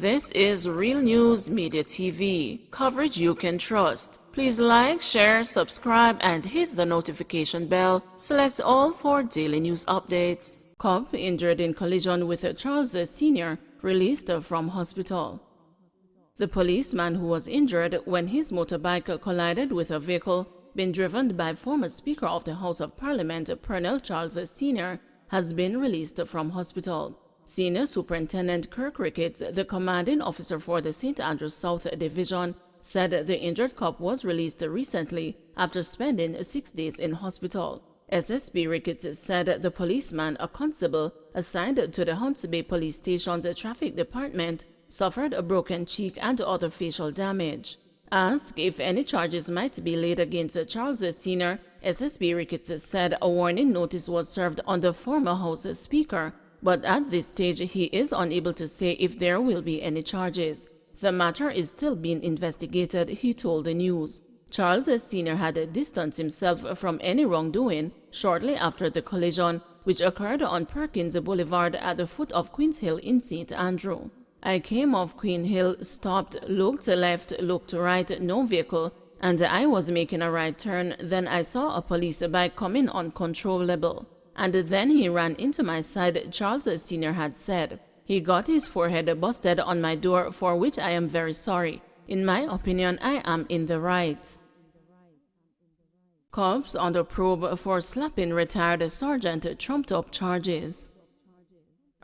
This is Real News Media TV, coverage you can trust. Please like, share, subscribe, and hit the notification bell. Select all for daily news updates. Cop injured in collision with Charles Sr. released from hospital. The policeman who was injured when his motorbike collided with a vehicle being driven by former Speaker of the House of Parliament, Colonel Charles Sr., has been released from hospital. Senior Superintendent Kirk Ricketts, the commanding officer for the St. Andrews South Division, said the injured cop was released recently after spending 6 days in hospital. SSB Ricketts said the policeman, a constable assigned to the Hunts Bay Police Station's traffic department, suffered a broken cheek and other facial damage. Asked if any charges might be laid against Charles Sr., SSB Ricketts said a warning notice was served on the former House Speaker, but at this stage he is unable to say if there will be any charges. The matter is still being investigated, he told the news. Charles Sr. had distanced himself from any wrongdoing shortly after the collision, which occurred on Perkins Boulevard at the foot of Queen's Hill in St. Andrew. I came off Queen Hill, stopped, looked left, looked right, no vehicle, and I was making a right turn. Then I saw a police bike coming uncontrollable. And then he ran into my side, Charles Sr. had said. He got his forehead busted on my door, for which I am very sorry. In my opinion, I am in the right. Cops under probe for slapping retired sergeant trumped up charges.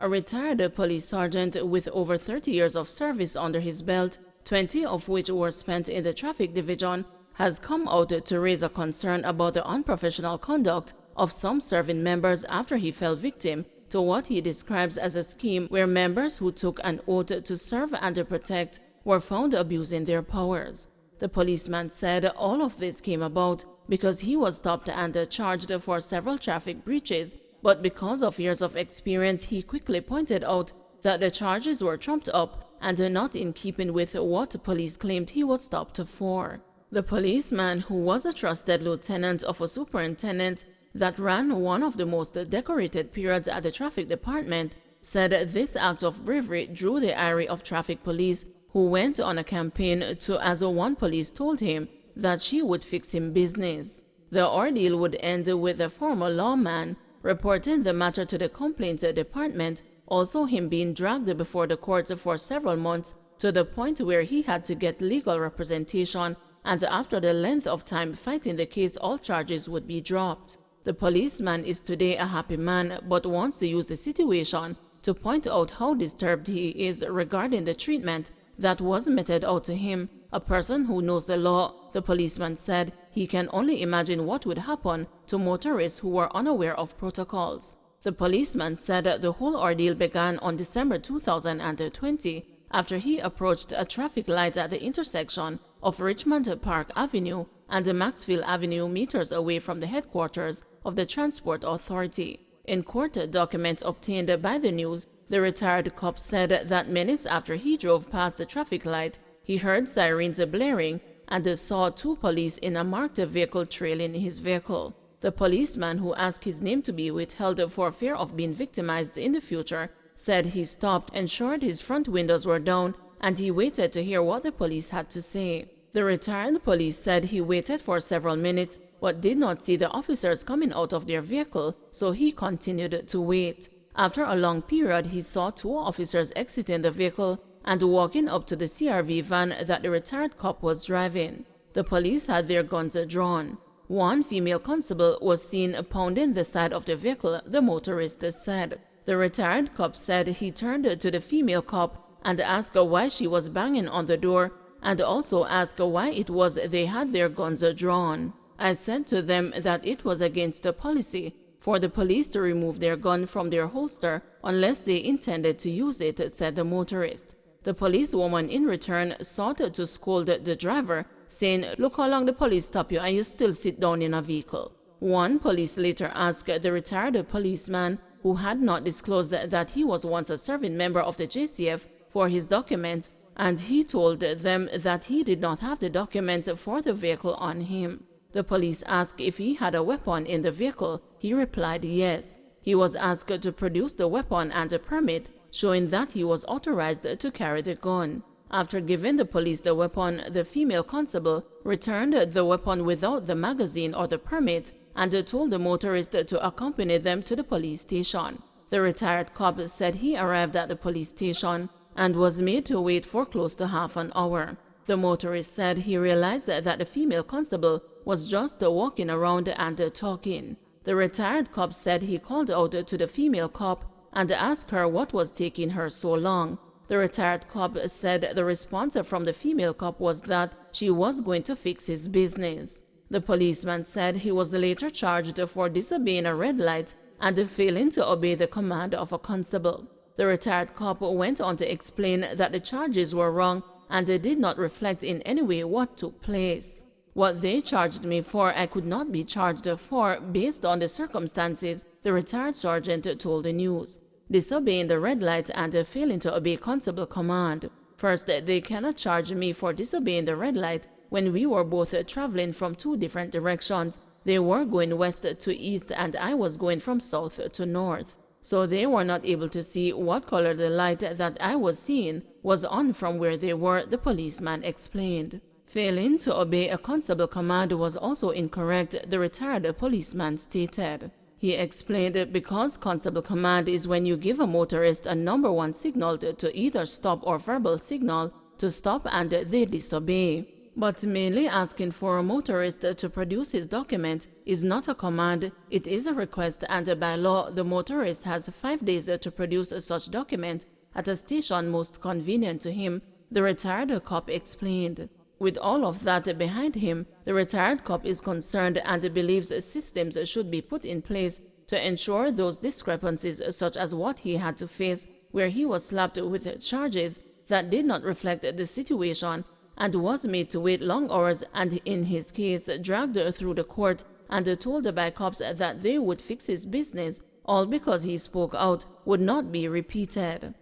A retired police sergeant with over 30 years of service under his belt, 20 of which were spent in the traffic division, has come out to raise a concern about the unprofessional conduct of some serving members after he fell victim to what he describes as a scheme where members who took an oath to serve and to protect were found abusing their powers. The policeman said all of this came about because he was stopped and charged for several traffic breaches, but because of years of experience, he quickly pointed out that the charges were trumped up and not in keeping with what police claimed he was stopped for. The policeman, who was a trusted lieutenant of a superintendent that ran one of the most decorated periods at the traffic department, said this act of bravery drew the ire of traffic police, who went on a campaign to, as one police told him, that she would fix him business. The ordeal would end with the former lawman reporting the matter to the complaints department, also him being dragged before the courts for several months to the point where he had to get legal representation, and after the length of time fighting the case, all charges would be dropped. The policeman is today a happy man, but wants to use the situation to point out how disturbed he is regarding the treatment that was meted out to him. A person who knows the law, the policeman said, he can only imagine what would happen to motorists who were unaware of protocols. The policeman said the whole ordeal began on December 2020 after he approached a traffic light at the intersection of Richmond Park Avenue and Maxfield Avenue, meters away from the headquarters of the Transport Authority. In court documents obtained by the news, the retired cop said that minutes after he drove past the traffic light, he heard sirens blaring and saw two police in a marked vehicle trailing his vehicle. The policeman, who asked his name to be withheld for fear of being victimized in the future, said he stopped, ensured his front windows were down, and he waited to hear what the police had to say. The retired police said he waited for several minutes but did not see the officers coming out of their vehicle, so he continued to wait. After a long period, he saw two officers exiting the vehicle and walking up to the CRV van that the retired cop was driving. The police had their guns drawn. One female constable was seen pounding the side of the vehicle, the motorist said. The retired cop said he turned to the female cop and asked why she was banging on the door, and also asked why it was they had their guns drawn. I said to them that it was against the policy for the police to remove their gun from their holster unless they intended to use it, said the motorist. The policewoman in return sought to scold the driver, saying, "Look how long the police stop you and you still sit down in a vehicle." One police later asked the retired policeman, who had not disclosed that he was once a serving member of the JCF, for his documents, and he told them that he did not have the documents for the vehicle on him. The police asked if he had a weapon in the vehicle. He replied yes. He was asked to produce the weapon and a permit. showing that he was authorized to carry the gun. After giving the police the weapon, the female constable returned the weapon without the magazine or the permit and told the motorist to accompany them to the police station. The retired cop said he arrived at the police station and was made to wait for close to half an hour. The motorist said he realized that the female constable was just walking around and talking. The retired cop said he called out to the female cop and asked her what was taking her so long. The retired cop said the response from the female cop was that she was going to fix his business. The policeman said he was later charged for disobeying a red light and failing to obey the command of a constable. The retired cop went on to explain that the charges were wrong and did not reflect in any way what took place. What they charged me for, I could not be charged for based on the circumstances, the retired sergeant told the news. Disobeying the red light and failing to obey constable command. First, they cannot charge me for disobeying the red light when we were both traveling from two different directions. They were going west to east and I was going from south to north. So they were not able to see what color the light that I was seeing was on from where they were, the policeman explained. Failing to obey a constable command was also incorrect, the retired policeman stated. He explained because constable command is when you give a motorist a number one signal to either stop or verbal signal to stop and they disobey. But mainly asking for a motorist to produce his document is not a command, it is a request, and by law the motorist has 5 days to produce such document at a station most convenient to him, the retired cop explained. With all of that behind him, the retired cop is concerned and believes systems should be put in place to ensure those discrepancies such as what he had to face where he was slapped with charges that did not reflect the situation and was made to wait long hours and in his case dragged through the court and told by cops that they would fix his business, all because he spoke out, would not be repeated.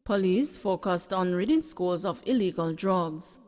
Police focused on ridding schools of illegal drugs.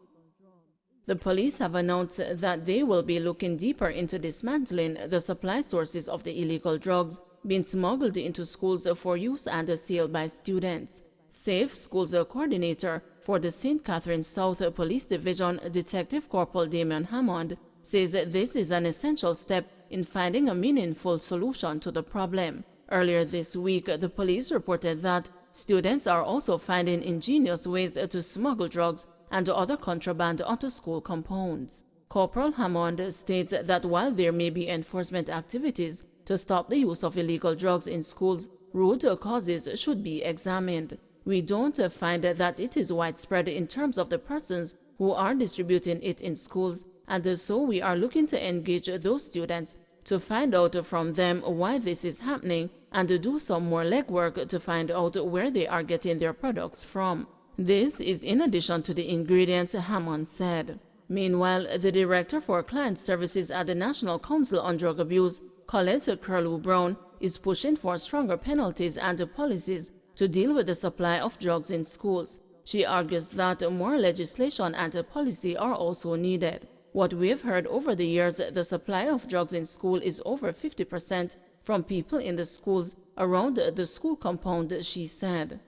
The police have announced that they will be looking deeper into dismantling the supply sources of the illegal drugs being smuggled into schools for use and sale by students. Safe Schools Coordinator for the St. Catherine South Police Division, Detective Corporal Damian Hammond, says this is an essential step in finding a meaningful solution to the problem. Earlier this week, the police reported that students are also finding ingenious ways to smuggle drugs and other contraband onto school compounds. Corporal Hammond states that while there may be enforcement activities to stop the use of illegal drugs in schools, root causes should be examined. We don't find that it is widespread in terms of the persons who are distributing it in schools, and so we are looking to engage those students to find out from them why this is happening and do some more legwork to find out where they are getting their products from. This is in addition to the ingredients, Hammond said. Meanwhile, the Director for Client Services at the National Council on Drug Abuse, Colette Curlew-Brown, is pushing for stronger penalties and policies to deal with the supply of drugs in schools. She argues that more legislation and policy are also needed. What we've heard over the years, the supply of drugs in school is over 50% from people in the schools around the school compound, she said.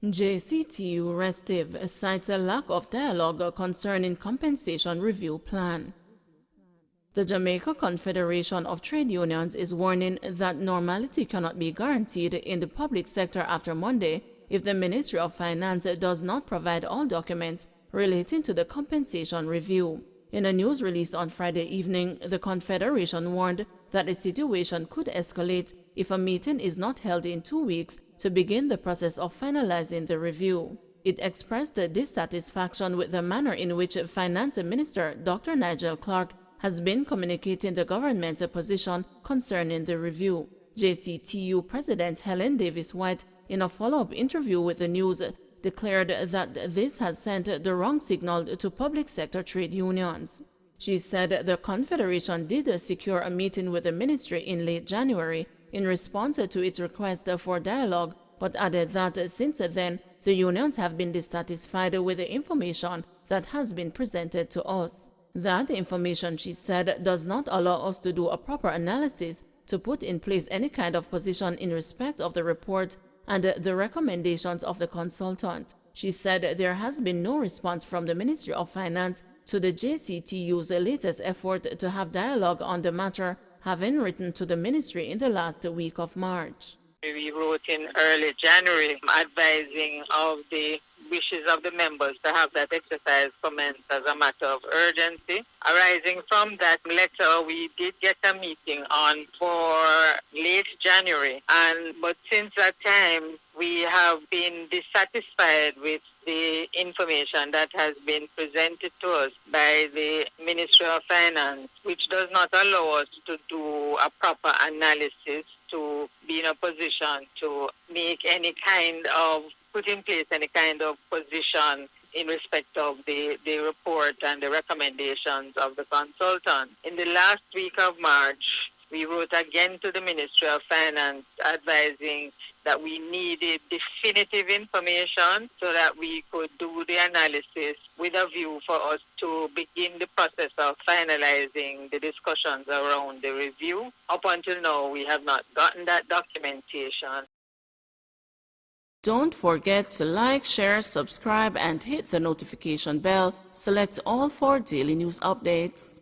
JCTU Restive cites a lack of dialogue concerning compensation review plan. The Jamaica Confederation of Trade Unions is warning that normality cannot be guaranteed in the public sector after Monday if the Ministry of Finance does not provide all documents relating to the compensation review. In a news release on Friday evening, the Confederation warned that the situation could escalate if a meeting is not held in 2 weeks to begin the process of finalizing the review. It expressed dissatisfaction with the manner in which Finance Minister Dr. Nigel Clark has been communicating the government's position concerning the review. JCTU President Helen Davis White, in a follow-up interview with the news, declared that this has sent the wrong signal to public sector trade unions. She said the Confederation did secure a meeting with the ministry in late January in response to its request for dialogue, but added that since then, the unions have been dissatisfied with the information that has been presented to us. That information, she said, does not allow us to do a proper analysis to put in place any kind of position in respect of the report and the recommendations of the consultant. She said there has been no response from the Ministry of Finance to the JCTU's latest effort to have dialogue on the matter, having written to the ministry in the last week of March. We wrote in early January advising of the wishes of the members to have that exercise commenced as a matter of urgency. Arising from that letter, we did get a meeting on for late January, but since that time, we have been dissatisfied with the information that has been presented to us by the Ministry of Finance, which does not allow us to do a proper analysis, to be in a position to make any kind of, put in place any kind of position in respect of the report and the recommendations of the consultant. In the last week of March, we wrote again to the Ministry of Finance advising that we needed definitive information so that we could do the analysis with a view for us to begin the process of finalizing the discussions around the review. Up until now, we have not gotten that documentation. Don't forget to like, share, subscribe, and hit the notification bell. Select all for daily news updates.